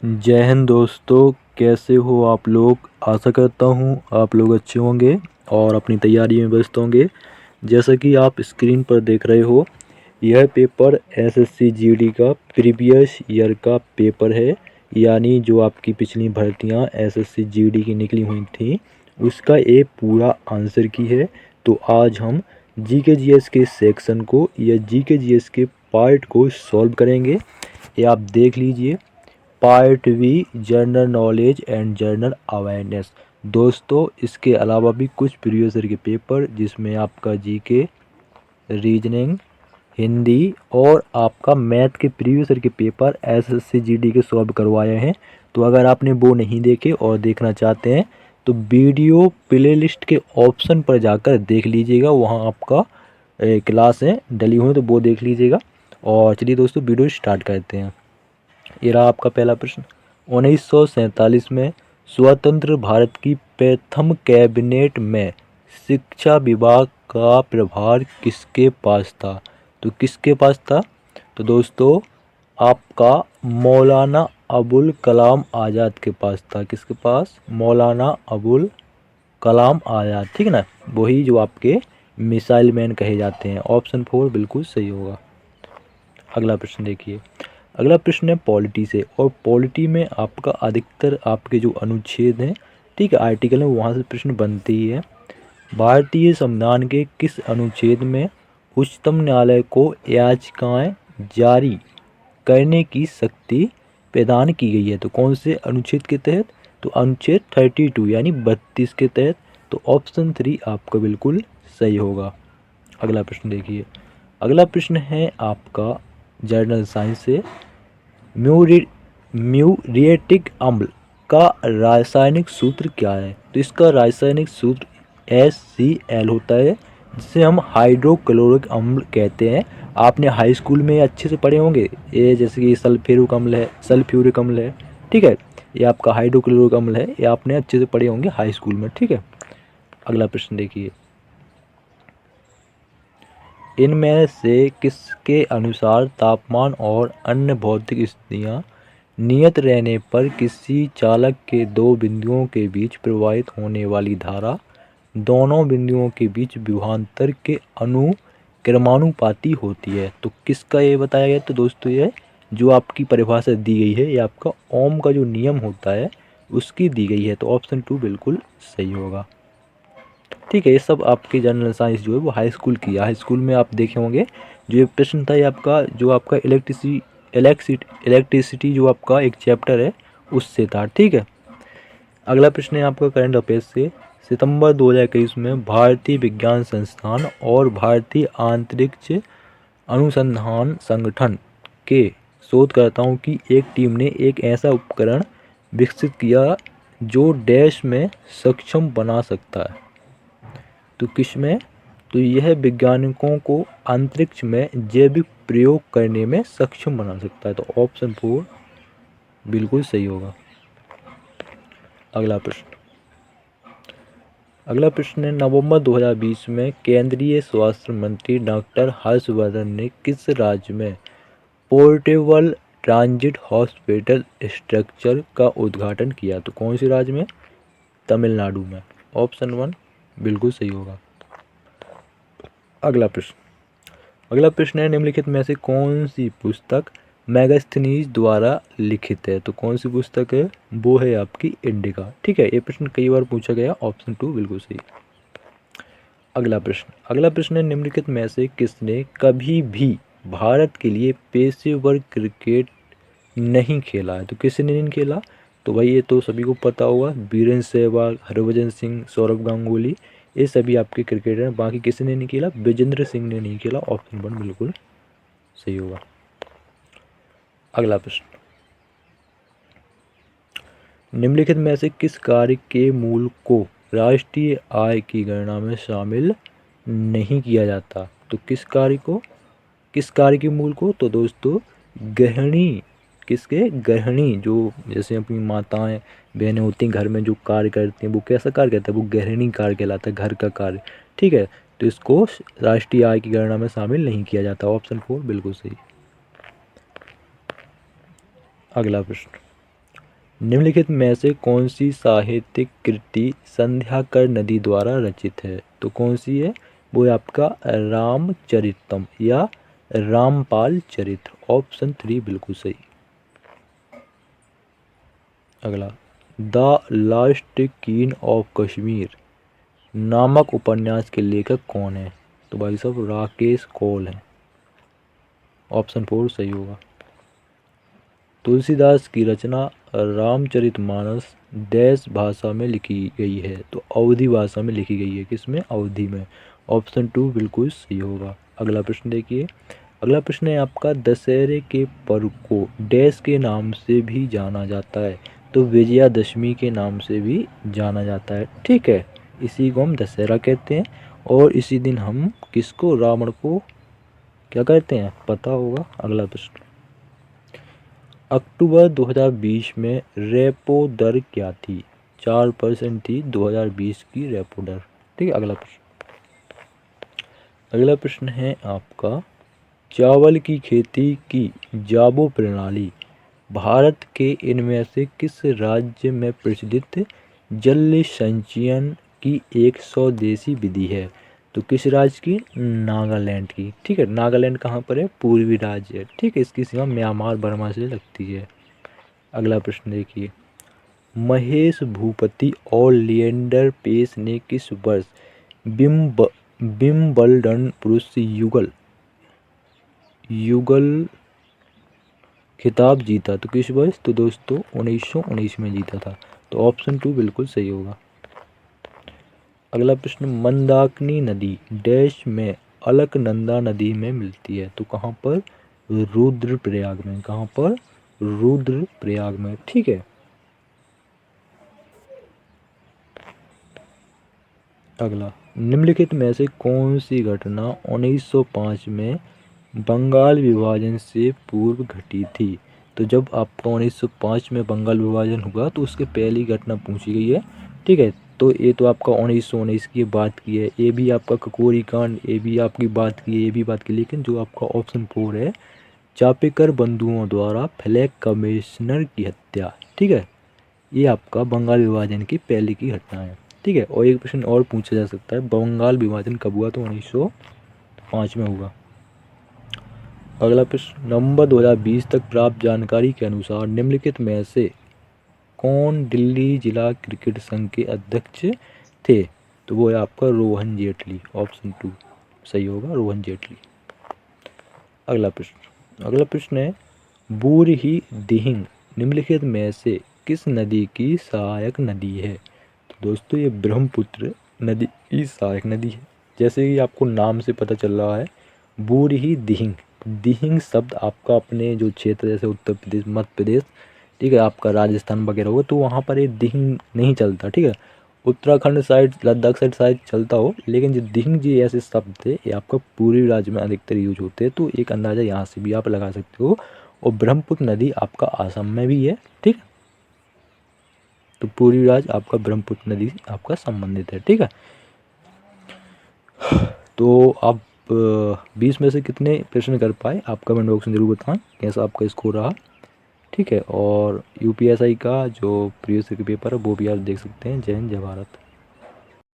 जय हिंद दोस्तों। कैसे हो आप लोग। आशा करता हूँ आप लोग अच्छे होंगे और अपनी तैयारी में व्यस्त होंगे। जैसा कि आप स्क्रीन पर देख रहे हो, यह पेपर एसएससी जीडी का प्रीवियस ईयर का पेपर है। यानी जो आपकी पिछली भर्तियां एसएससी जीडी की निकली हुई थी उसका एक पूरा आंसर की है। तो आज हम जीके जीएस के सेक्शन को या जीके जीएस के पार्ट को सॉल्व करेंगे। ये आप देख लीजिए, part V general knowledge and general awareness. दोस्तों इसके अलावा भी कुछ प्रीवियस ईयर के पेपर जिसमें आपका जीके, रीजनिंग, हिंदी और आपका मैथ के प्रीवियस ईयर के पेपर एसएससी जीडी के सॉल्व करवाए हैं। तो अगर आपने वो नहीं देखे और देखना चाहते हैं तो वीडियो प्लेलिस्ट के ऑप्शन पर जाकर देख लीजिएगा, वहाँ आपका क्लास है डली हुई, तो वो देख लीजिएगा। और चलिए दोस्तों वीडियो स्टार्ट करते हैं। ये रहा आपका पहला प्रश्न। 1947 में स्वतंत्र भारत की प्रथम कैबिनेट में शिक्षा विभाग का प्रभार किसके पास था। तो किसके पास था? तो दोस्तों आपका मौलाना अबुल कलाम आज़ाद के पास था। किसके पास? मौलाना अबुल कलाम आज़ाद, ठीक है ना। वही जो आपके मिसाइल मैन कहे जाते हैं। ऑप्शन 4 बिल्कुल सही होगा। अगला प्रश्न देखिए। अगला प्रश्न है पॉलिटी से, और पॉलिटी में आपका अधिकतर आपके जो अनुच्छेद हैं, ठीक है, आर्टिकल है, वहाँ से प्रश्न बनते ही है। भारतीय संविधान के किस अनुच्छेद में उच्चतम न्यायालय को याचिकाएं जारी करने की शक्ति प्रदान की गई है? तो कौन से अनुच्छेद के तहत? तो अनुच्छेद 32 यानी 32 के तहत। तो ऑप्शन 3 आपका बिल्कुल सही होगा। अगला प्रश्न देखिए। अगला प्रश्न है आपका जर्नल साइंस से। म्यूरिएटिक अम्ल का रासायनिक सूत्र क्या है? तो इसका रासायनिक सूत्र HCl होता है, जिसे हम हाइड्रोक्लोरिक अम्ल कहते हैं। आपने हाई स्कूल में अच्छे से पढ़े होंगे, ये जैसे कि सल्फ्यूरिक अम्ल है, सल्फ्यूरिक अम्ल है, ठीक है। ये आपका हाइड्रोक्लोरिक अम्ल है, ये आपने अच्छे से पढ़े होंगे हाई स्कूल में, ठीक है। अगला प्रश्न देखिए। इनमें से किसके अनुसार तापमान और अन्य भौतिक स्थितियां नियत रहने पर किसी चालक के दो बिंदुओं के बीच प्रवाहित होने वाली धारा दोनों बिंदुओं के बीच विभवांतर के अनुक्रमानुपाती होती है? तो किसका ये बताया गया? तो दोस्तों ये जो आपकी परिभाषा दी गई है, ये आपका ओम का जो नियम होता है उसकी दी गई है। तो ऑप्शन 2 बिल्कुल सही होगा, ठीक है। ये सब आपके जनरल साइंस जो है वो हाई स्कूल की है। हाई स्कूल में आप देखे होंगे जो ये प्रश्न था, ये आपका जो आपका इलेक्ट्रिसिटी जो आपका एक चैप्टर है उससे था, ठीक है। अगला प्रश्न है आपका करंट अफेयर्स से। सितंबर 2021 में भारतीय विज्ञान संस्थान और भारतीय अंतरिक्ष अनुसंधान संगठन के शोधकर्ताओं की एक टीम ने एक ऐसा उपकरण विकसित किया जो डैश में सक्षम बना सकता है। तो किस में? तो यह वैज्ञानिकों को अंतरिक्ष में जैविक प्रयोग करने में सक्षम बना सकता है। तो ऑप्शन 4 बिल्कुल सही होगा। अगला प्रश्न। अगला प्रश्न है नवंबर 2020 में केंद्रीय स्वास्थ्य मंत्री डॉक्टर हर्षवर्धन ने किस राज्य में पोर्टेबल ट्रांजिट हॉस्पिटल स्ट्रक्चर का उद्घाटन किया? तो कौन से राज्य में? तमिलनाडु में। ऑप्शन 1 बिल्कुल सही होगा। अगला प्रश्न। अगला प्रश्न है निम्नलिखित में से कौन सी पुस्तक मैगस्थनीज द्वारा लिखित है? तो कौन सी पुस्तक है? वो है आपकी इंडिका, ठीक है। ये प्रश्न कई बार पूछा गया। ऑप्शन 2 बिल्कुल सही। अगला प्रश्न। अगला प्रश्न है निम्नलिखित में से किसने कभी भी भारत के लिए पेशेवर क्रिकेट नहीं खेला है? तो किसने नहीं खेला? तो भाई ये तो सभी को पता होगा, वीरेंद्र सहवाग, हरभजन सिंह, सौरव गांगुली, ये सभी आपके क्रिकेटर हैं। बाकी किसी ने नहीं खेला? विजेंद्र सिंह ने नहीं खेला। ऑप्शन 1 बिल्कुल सही होगा। अगला प्रश्न। निम्नलिखित में से किस कार्य के मूल को राष्ट्रीय आय की गणना में शामिल नहीं किया जाता? तो किस कार्य को? किस कार्य के मूल को? तो दोस्तों गृहिणी, किसके? गृहिणी, जो जैसे अपनी माताएं बहनें होती हैं घर में जो कार्य करती हैं, वो कैसा कार्य करता है? वो गृहिणी कार्य कहलाता है, घर का कार्य, ठीक है। तो इसको राष्ट्रीय आय की गणना में शामिल नहीं किया जाता। ऑप्शन 4 बिल्कुल सही। अगला प्रश्न। निम्नलिखित में से कौन सी साहित्यिक कृति संध्याकर नदी द्वारा रचित है? तो कौन सी है? वो है आपका रामचरितम या रामपाल चरित। ऑप्शन 3 बिल्कुल सही। अगला, the last king of Kashmir नामक उपन्यास के लेखक कौन है? तो भाई साहब राकेश कौल है। ऑप्शन 4 सही होगा। तुलसीदास की रचना रामचरितमानस डैश भाषा में लिखी गई है? तो अवधी भाषा में लिखी गई है। किसमें? अवधी में। ऑप्शन 2 बिल्कुल सही होगा। अगला प्रश्न देखिए। अगला प्रश्न है आपका, दशहरे के पर्व को डैश के नाम से भी जाना जाता है? तो विजयादशमी के नाम से भी जाना जाता है। ठीक है, इसी को हम दशहरा कहते हैं। और इसी दिन हम किसको? रावण को क्या कहते हैं? पता होगा। अगला प्रश्न, अक्टूबर 2020 में रेपो दर क्या थी? 4% थी 2020 की रेपो दर। ठीक है, अगला प्रश्न। अगला प्रश्न है आपका, चावल की खेती की जाबो प्रणाली भारत के इनमें से किस राज्य में प्रचलित जल संचयन की एक स्वदेशी विधि है? तो किस राज्य की? नागालैंड की। ठीक है, नागालैंड कहाँ पर है? पूर्वी राज्य है। ठीक है, इसकी सीमा म्यांमार बर्मा से लगती है। अगला प्रश्न देखिए, महेश भूपति और लिएंडर पेस ने किस वर्ष विंबलडन पुरुष युगल खिताब जीता? तो किस वर्ष? तो दोस्तों 1919 में जीता था। तो ऑप्शन 2 बिल्कुल सही होगा। अगला प्रश्न, मंदाकिनी नदी डैश में अलकनंदा नदी में मिलती है? तो कहाँ पर? रुद्रप्रयाग में। कहाँ पर? रुद्रप्रयाग में। ठीक है। अगला, निम्नलिखित में से कौन सी घटना 1905 में बंगाल विभाजन से पूर्व घटी थी? तो जब आपका 1905 में बंगाल विभाजन हुआ तो उसके पहली घटना पूछी गई है। ठीक है, तो ये तो आपका 1919 की बात की है। ये भी आपका ककोरी कांड, ये भी आपकी बात की है, ये भी बात की। लेकिन जो आपका ऑप्शन 4 है, चापेकर बंधुओं द्वारा फ्लैग कमिश्नर की हत्या, ठीक है, ये आपका बंगाल विभाजन की पहले की घटना है। ठीक है, और एक प्रश्न और पूछा जा सकता है, बंगाल विभाजन कब हुआ? तो 1905 में हुआ। अगला प्रश्न, नवंबर 2020 तक प्राप्त जानकारी के अनुसार निम्नलिखित में से कौन दिल्ली जिला क्रिकेट संघ के अध्यक्ष थे? तो वो है आपका रोहन जेटली। ऑप्शन 2 सही होगा, रोहन जेटली। अगला प्रश्न है, बूरही दिहिंग निम्नलिखित में से किस नदी की सहायक नदी है? तो दोस्तों ये ब्रह्मपुत्र नदी की सहायक नदी है। जैसे कि आपको नाम से पता चल रहा है, बूरही दिहिंग। दिहिंग शब्द आपका अपने जो क्षेत्र जैसे उत्तर प्रदेश, मध्य प्रदेश, ठीक है, आपका राजस्थान वगैरह होगा तो वहाँ पर ये दिहिंग नहीं चलता। ठीक है, उत्तराखंड साइड, लद्दाख साइड शायद चलता हो, लेकिन जो दिहिंग जी ऐसे शब्द थे ये आपका पूर्वी राज्य में अधिकतर यूज होते हैं। तो एक अंदाज़ा यहाँ से भी आप लगा सकते हो। और ब्रह्मपुत्र नदी आपका असम में भी है। ठीक है, तो पूर्वी राज्य आपका ब्रह्मपुत्र नदी आपका संबंधित है। ठीक है, तो आप 20 में से कितने प्रश्न कर पाए? आप कमेंट बॉक्स में जरूर बताएं कैसा आपका स्कोर रहा। ठीक है, और यूपीएसआई का जो प्रीवियस पेपर है वो भी आप देख सकते हैं। जय हिंद, जय भारत।